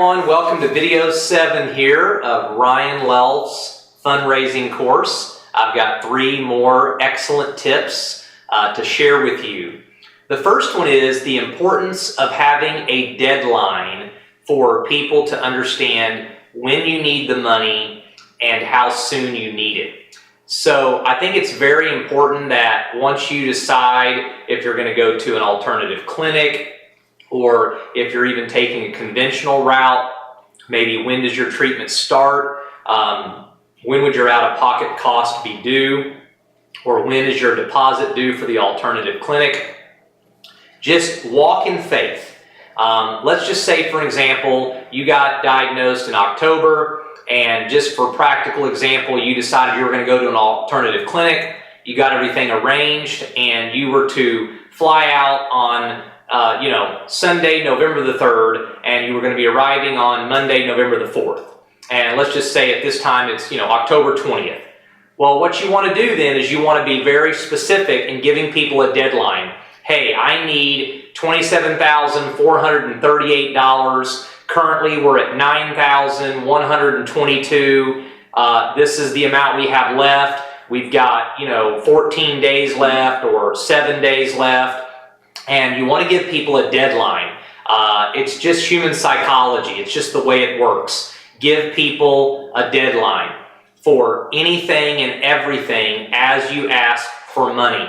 everyone, welcome to video 7 here of Ryan Lelf's fundraising course. I've got 3 more excellent tips to share with you. The first one is the importance of having a deadline for people to understand when you need the money and how soon you need it. So I think it's very important that once you decide if you're going to go to an alternative clinic, or if you're even taking a conventional route, maybe when does your treatment start? When would your out-of-pocket cost be due? Or when is your deposit due for the alternative clinic? Just walk in faith. Let's just say, for example, you got diagnosed in October, and just for practical example, you decided you were going to go to an alternative clinic, you got everything arranged, and you were to fly out on Sunday, November the 3rd, and you were going to be arriving on Monday, November the 4th. And let's just say at this time it's, October 20th. Well, what you want to do then is you want to be very specific in giving people a deadline. Hey, I need $27,438. Currently, we're at $9,122. This is the amount we have left. We've got, 14 days left or 7 days left. And you want to give people a deadline. It's just human psychology. It's just the way it works. Give people a deadline for anything and everything as you ask for money.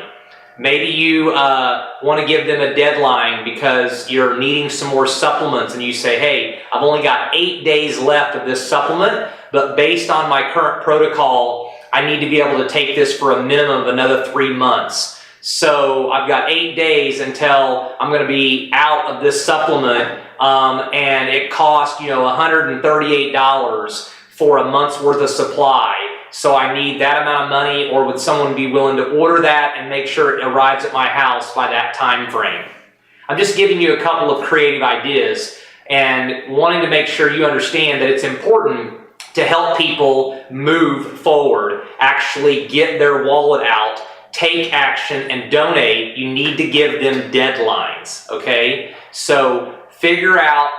Maybe you want to give them a deadline because you're needing some more supplements and you say, hey, I've only got 8 days left of this supplement, but based on my current protocol, I need to be able to take this for a minimum of another 3 months. So I've got 8 days until I'm going to be out of this supplement, and it costs, $138 for a month's worth of supply. So I need that amount of money, or would someone be willing to order that and make sure it arrives at my house by that time frame? I'm just giving you a couple of creative ideas and wanting to make sure you understand that it's important to help people move forward, actually get their wallet out, take action, and donate. You need to give them deadlines, okay? So figure out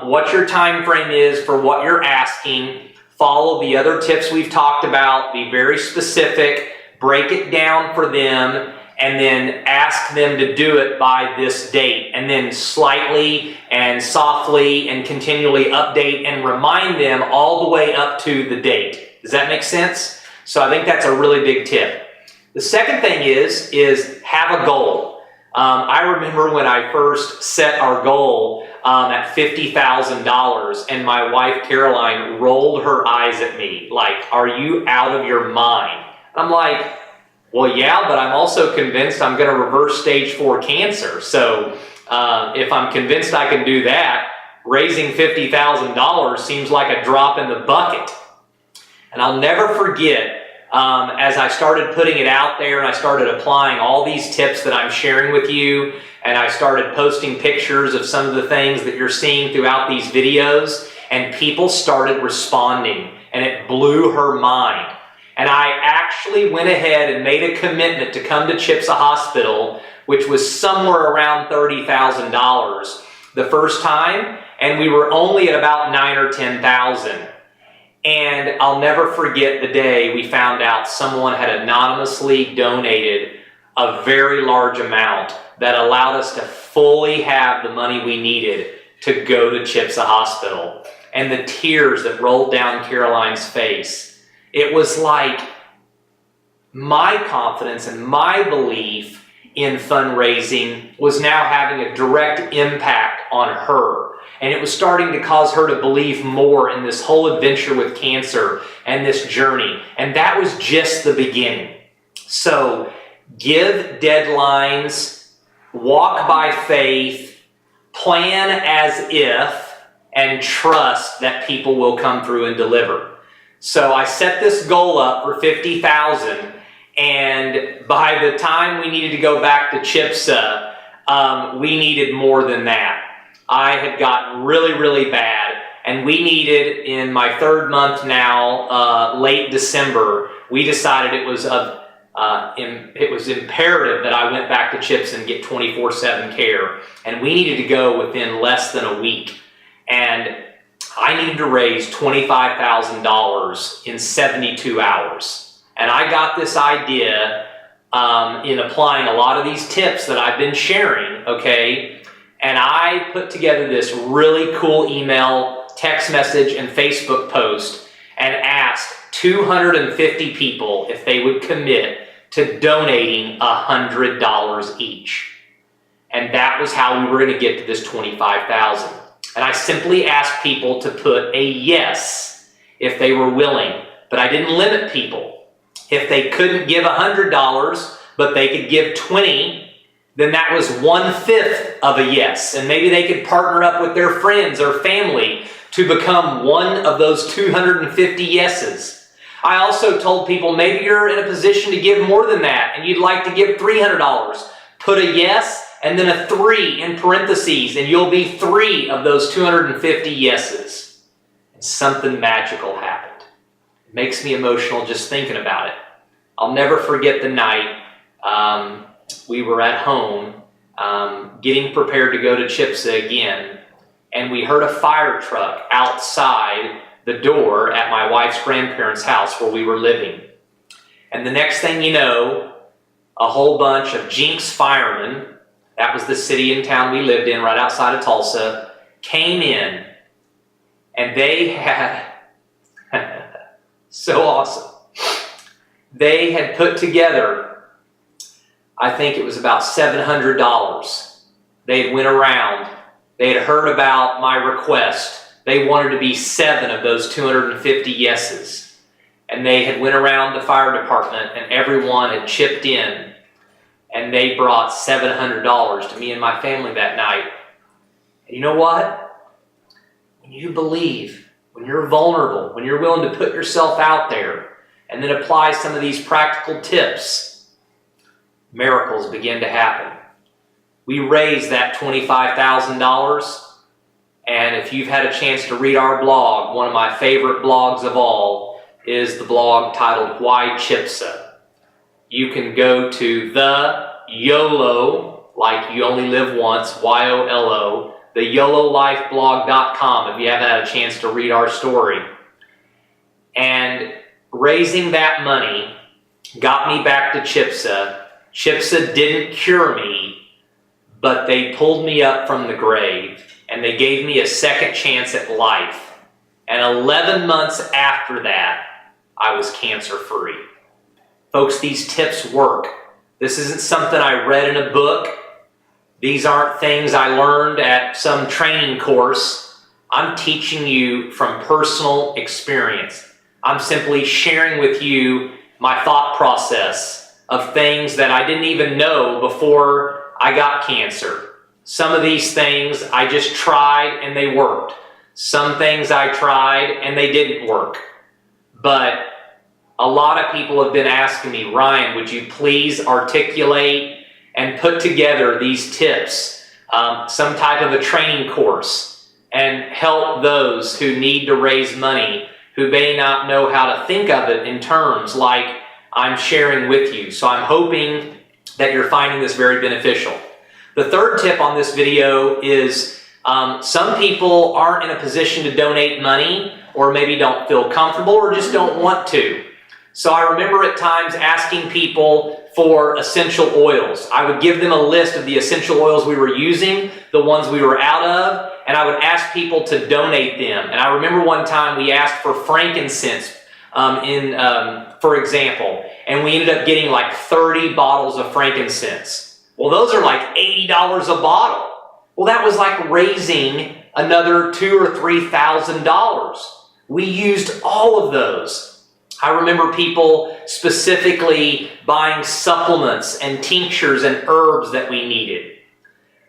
what your time frame is for what you're asking. Follow the other tips we've talked about. Be very specific. Break it down for them, and then ask them to do it by this date. And then slightly and softly and continually update and remind them all the way up to the date. Does that make sense? So I think that's a really big tip. The second thing is have a goal. I remember when I first set our goal at $50,000, and my wife Caroline rolled her eyes at me like, are you out of your mind? I'm like, well, yeah, but I'm also convinced I'm going to reverse stage 4 cancer. So if I'm convinced I can do that, raising $50,000 seems like a drop in the bucket. And I'll never forget, as I started putting it out there and I started applying all these tips that I'm sharing with you, and I started posting pictures of some of the things that you're seeing throughout these videos, and people started responding, and it blew her mind. And I actually went ahead and made a commitment to come to Chipsa Hospital, which was somewhere around $30,000 the first time, and we were only at about $9,000 or $10,000. And I'll never forget the day we found out someone had anonymously donated a very large amount that allowed us to fully have the money we needed to go to Chipsa Hospital. And the tears that rolled down Caroline's face. It was like my confidence and my belief in fundraising was now having a direct impact on her. And it was starting to cause her to believe more in this whole adventure with cancer and this journey. And that was just the beginning. So give deadlines, walk by faith, plan as if, and trust that people will come through and deliver. So I set this goal up for $50,000, and by the time we needed to go back to Chipsa, we needed more than that. I had gotten really, really bad, and we needed, in my 3rd month now, late December, we decided it was imperative that I went back to Chipsa and get 24/7 care, and we needed to go within less than a week. And I needed to raise $25,000 in 72 hours. And I got this idea in applying a lot of these tips that I've been sharing, okay? And I put together this really cool email, text message, and Facebook post and asked 250 people if they would commit to donating $100 each. And that was how we were going to get to this $25,000. And I simply asked people to put a yes if they were willing, but I didn't limit people. If they couldn't give $100, but they could give 20, then that was 1/5 of a yes. And maybe they could partner up with their friends or family to become one of those 250 yeses. I also told people, maybe you're in a position to give more than that and you'd like to give $300. Put a yes and then a 3 in parentheses, and you'll be 3 of those 250 yeses. And something magical happened. It makes me emotional just thinking about it. I'll never forget the night we were at home getting prepared to go to Chipsa again, and we heard a fire truck outside the door at my wife's grandparents' house where we were living. And the next thing you know, a whole bunch of Jinx firemen, that was the city and town we lived in right outside of Tulsa, came in, and they had, so awesome, they had put together, I think it was about $700. They had went around, they had heard about my request. They wanted to be 7 of those 250 yeses. And they had went around the fire department and everyone had chipped in. And they brought $700 to me and my family that night. And you know what? When you believe, when you're vulnerable, when you're willing to put yourself out there and then apply some of these practical tips, miracles begin to happen. We raised that $25,000. And if you've had a chance to read our blog, one of my favorite blogs of all is the blog titled Why Chipsa. You can go to the YOLO, like you only live once, YOLO, the YOLOLifeblog.com if you haven't had a chance to read our story. And raising that money got me back to Chipsa. Chipsa didn't cure me, but they pulled me up from the grave and they gave me a second chance at life. And 11 months after that, I was cancer-free. Folks, these tips work. This isn't something I read in a book. These aren't things I learned at some training course. I'm teaching you from personal experience. I'm simply sharing with you my thought process of things that I didn't even know before I got cancer. Some of these things I just tried and they worked. Some things I tried and they didn't work. But a lot of people have been asking me, Ryan, would you please articulate and put together these tips, some type of a training course, and help those who need to raise money, who may not know how to think of it in terms like I'm sharing with you. So I'm hoping that you're finding this very beneficial. The third tip on this video is some people aren't in a position to donate money, or maybe don't feel comfortable, or just don't want to. So I remember at times asking people for essential oils. I would give them a list of the essential oils we were using, the ones we were out of, and I would ask people to donate them. And I remember one time we asked for frankincense, for example, and we ended up getting like 30 bottles of frankincense. Well, those are like $80 a bottle. Well, that was like raising another $2,000 or $3,000. We used all of those. I remember people specifically buying supplements and tinctures and herbs that we needed.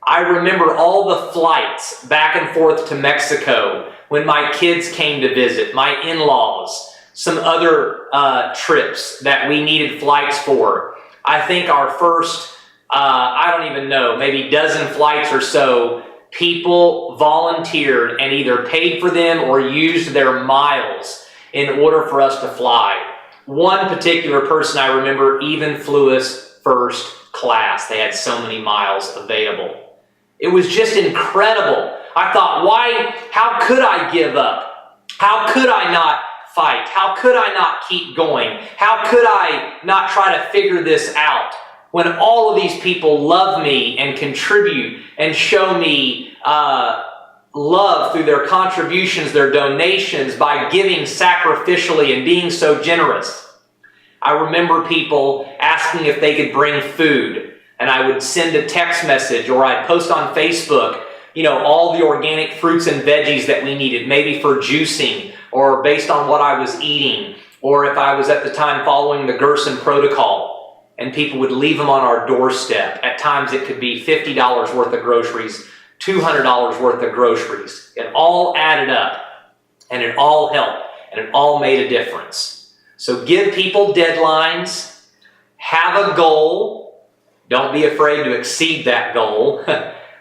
I remember all the flights back and forth to Mexico when my kids came to visit, my in-laws, some other trips that we needed flights for. I think our first, I don't even know, maybe dozen flights or so, people volunteered and either paid for them or used their miles in order for us to fly. One particular person I remember even flew us first class. They had so many miles available. It was just incredible I thought, how could I give up? How could I not fight? How could I not keep going? How could I not try to figure this out when all of these people love me and contribute and show me love through their contributions, their donations, by giving sacrificially and being so generous? I remember people asking if they could bring food, and I would send a text message or I'd post on Facebook, all the organic fruits and veggies that we needed, maybe for juicing or based on what I was eating, or if I was at the time following the Gerson protocol, and people would leave them on our doorstep. At times it could be $50 worth of groceries, $200 worth of groceries. It all added up, and it all helped, and it all made a difference. So give people deadlines, have a goal, don't be afraid to exceed that goal.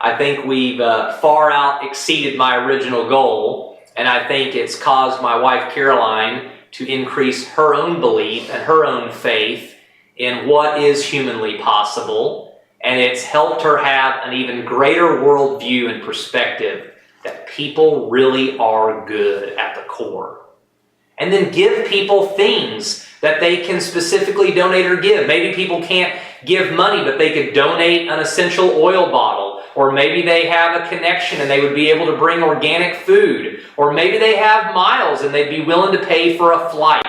I think we've far out exceeded my original goal, and I think it's caused my wife Caroline to increase her own belief and her own faith in what is humanly possible, and it's helped her have an even greater worldview and perspective that people really are good at the core. And then give people things that they can specifically donate or give. Maybe people can't give money, but they could donate an essential oil bottle. Or maybe they have a connection and they would be able to bring organic food. Or maybe they have miles and they'd be willing to pay for a flight.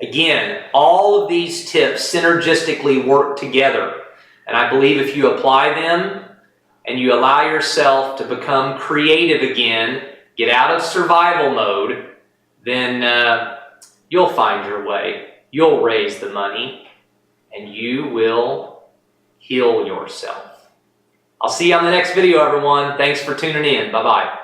Again, all of these tips synergistically work together. And I believe if you apply them and you allow yourself to become creative again, get out of survival mode, then you'll find your way, you'll raise the money, and you will heal yourself. I'll see you on the next video, everyone. Thanks for tuning in. Bye-bye.